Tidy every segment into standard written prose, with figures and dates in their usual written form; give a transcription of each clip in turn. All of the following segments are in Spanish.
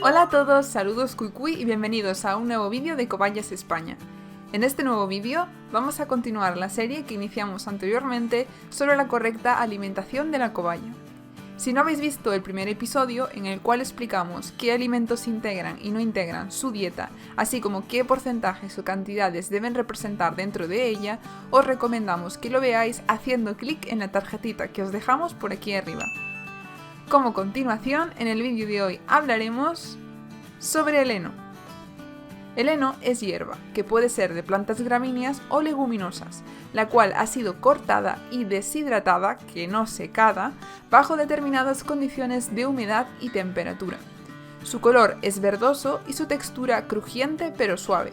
Hola a todos, saludos cuicuy y bienvenidos a un nuevo vídeo de Cobayas España. En este nuevo vídeo vamos a continuar la serie que iniciamos anteriormente sobre la correcta alimentación de la cobaya. Si no habéis visto el primer episodio en el cual explicamos qué alimentos integran y no integran su dieta, así como qué porcentajes o cantidades deben representar dentro de ella, os recomendamos que lo veáis haciendo clic en la tarjetita que os dejamos por aquí arriba. Como continuación, en el vídeo de hoy hablaremos sobre el heno. El heno es hierba, que puede ser de plantas gramíneas o leguminosas, la cual ha sido cortada y deshidratada, que no secada, bajo determinadas condiciones de humedad y temperatura. Su color es verdoso y su textura crujiente pero suave.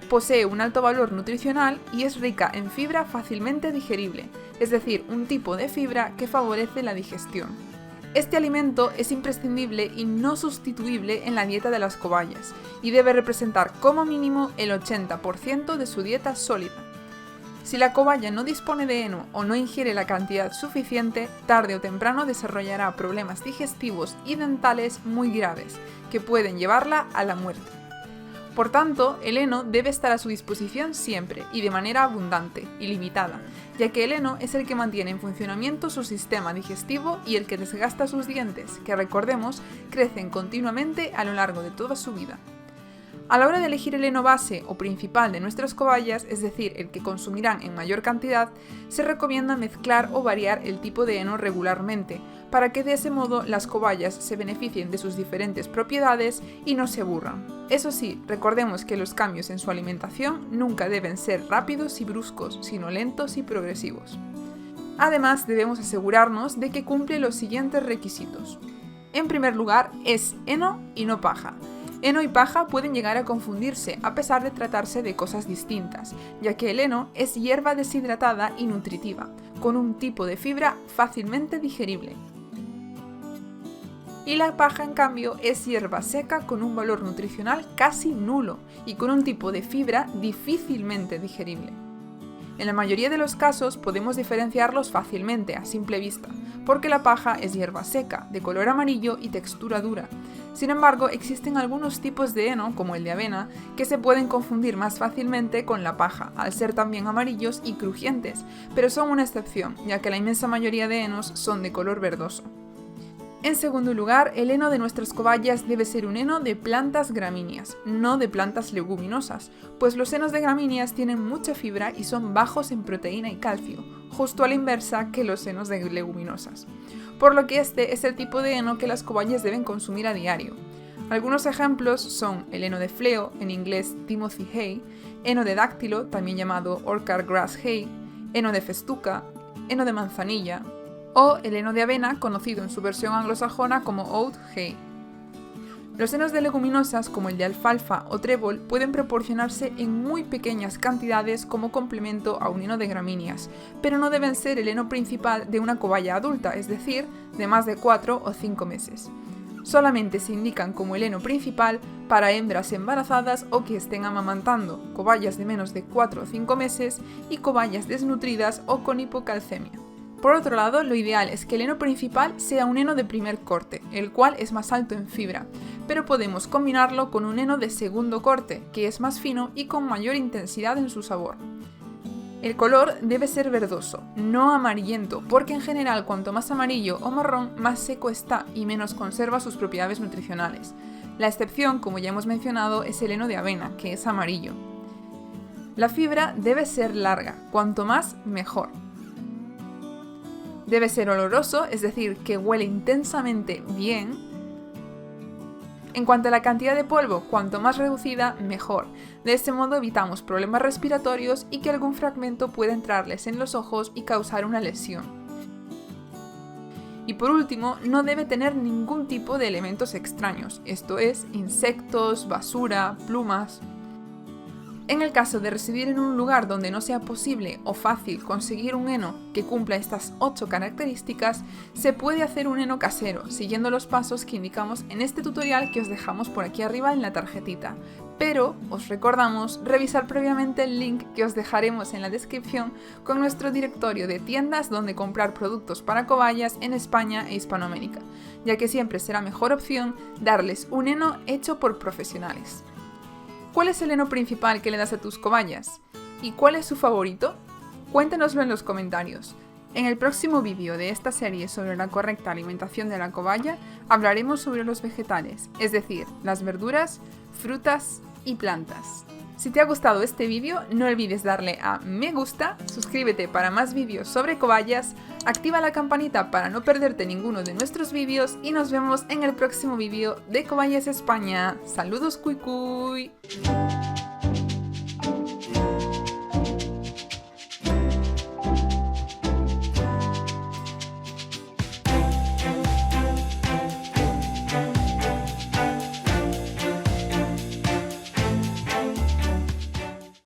Posee un alto valor nutricional y es rica en fibra fácilmente digerible, es decir, un tipo de fibra que favorece la digestión. Este alimento es imprescindible y no sustituible en la dieta de las cobayas y debe representar como mínimo el 80% de su dieta sólida. Si la cobaya no dispone de heno o no ingiere la cantidad suficiente, tarde o temprano desarrollará problemas digestivos y dentales muy graves que pueden llevarla a la muerte. Por tanto, el heno debe estar a su disposición siempre y de manera abundante y limitada, ya que el heno es el que mantiene en funcionamiento su sistema digestivo y el que desgasta sus dientes, que recordemos, crecen continuamente a lo largo de toda su vida. A la hora de elegir el heno base o principal de nuestras cobayas, es decir, el que consumirán en mayor cantidad, se recomienda mezclar o variar el tipo de heno regularmente, para que de ese modo las cobayas se beneficien de sus diferentes propiedades y no se aburran. Eso sí, recordemos que los cambios en su alimentación nunca deben ser rápidos y bruscos, sino lentos y progresivos. Además, debemos asegurarnos de que cumple los siguientes requisitos. En primer lugar, es heno y no paja. Heno y paja pueden llegar a confundirse a pesar de tratarse de cosas distintas, ya que el heno es hierba deshidratada y nutritiva, con un tipo de fibra fácilmente digerible. Y la paja, en cambio, es hierba seca con un valor nutricional casi nulo y con un tipo de fibra difícilmente digerible. En la mayoría de los casos podemos diferenciarlos fácilmente a simple vista, porque la paja es hierba seca, de color amarillo y textura dura. Sin embargo, existen algunos tipos de heno, como el de avena, que se pueden confundir más fácilmente con la paja, al ser también amarillos y crujientes, pero son una excepción, ya que la inmensa mayoría de henos son de color verdoso. En segundo lugar, el heno de nuestras cobayas debe ser un heno de plantas gramíneas, no de plantas leguminosas, pues los henos de gramíneas tienen mucha fibra y son bajos en proteína y calcio, justo a la inversa que los henos de leguminosas, por lo que este es el tipo de heno que las cobayas deben consumir a diario. Algunos ejemplos son el heno de fleo, en inglés Timothy hay, heno de dáctilo, también llamado orchard grass hay, heno de festuca, heno de manzanilla, o el heno de avena, conocido en su versión anglosajona como oat hay. Los henos de leguminosas, como el de alfalfa o trébol, pueden proporcionarse en muy pequeñas cantidades como complemento a un heno de gramíneas, pero no deben ser el heno principal de una cobaya adulta, es decir, de más de 4 o 5 meses. Solamente se indican como el heno principal para hembras embarazadas o que estén amamantando, cobayas de menos de 4 o 5 meses y cobayas desnutridas o con hipocalcemia. Por otro lado, lo ideal es que el heno principal sea un heno de primer corte, el cual es más alto en fibra, pero podemos combinarlo con un heno de segundo corte, que es más fino y con mayor intensidad en su sabor. El color debe ser verdoso, no amarillento, porque en general cuanto más amarillo o marrón, más seco está y menos conserva sus propiedades nutricionales. La excepción, como ya hemos mencionado, es el heno de avena, que es amarillo. La fibra debe ser larga, cuanto más mejor. Debe ser oloroso, es decir, que huele intensamente bien. En cuanto a la cantidad de polvo, cuanto más reducida, mejor. De este modo evitamos problemas respiratorios y que algún fragmento pueda entrarles en los ojos y causar una lesión. Y por último, no debe tener ningún tipo de elementos extraños, esto es, insectos, basura, plumas. En el caso de residir en un lugar donde no sea posible o fácil conseguir un heno que cumpla estas 8 características, se puede hacer un heno casero, siguiendo los pasos que indicamos en este tutorial que os dejamos por aquí arriba en la tarjetita. Pero os recordamos revisar previamente el link que os dejaremos en la descripción con nuestro directorio de tiendas donde comprar productos para cobayas en España e Hispanoamérica, ya que siempre será mejor opción darles un heno hecho por profesionales. ¿Cuál es el heno principal que le das a tus cobayas? ¿Y cuál es su favorito? Cuéntanoslo en los comentarios. En el próximo vídeo de esta serie sobre la correcta alimentación de la cobaya, hablaremos sobre los vegetales, es decir, las verduras, frutas y plantas. Si te ha gustado este vídeo, no olvides darle a me gusta, suscríbete para más vídeos sobre cobayas, activa la campanita para no perderte ninguno de nuestros vídeos y nos vemos en el próximo vídeo de Cobayas España. ¡Saludos, cuy cuy!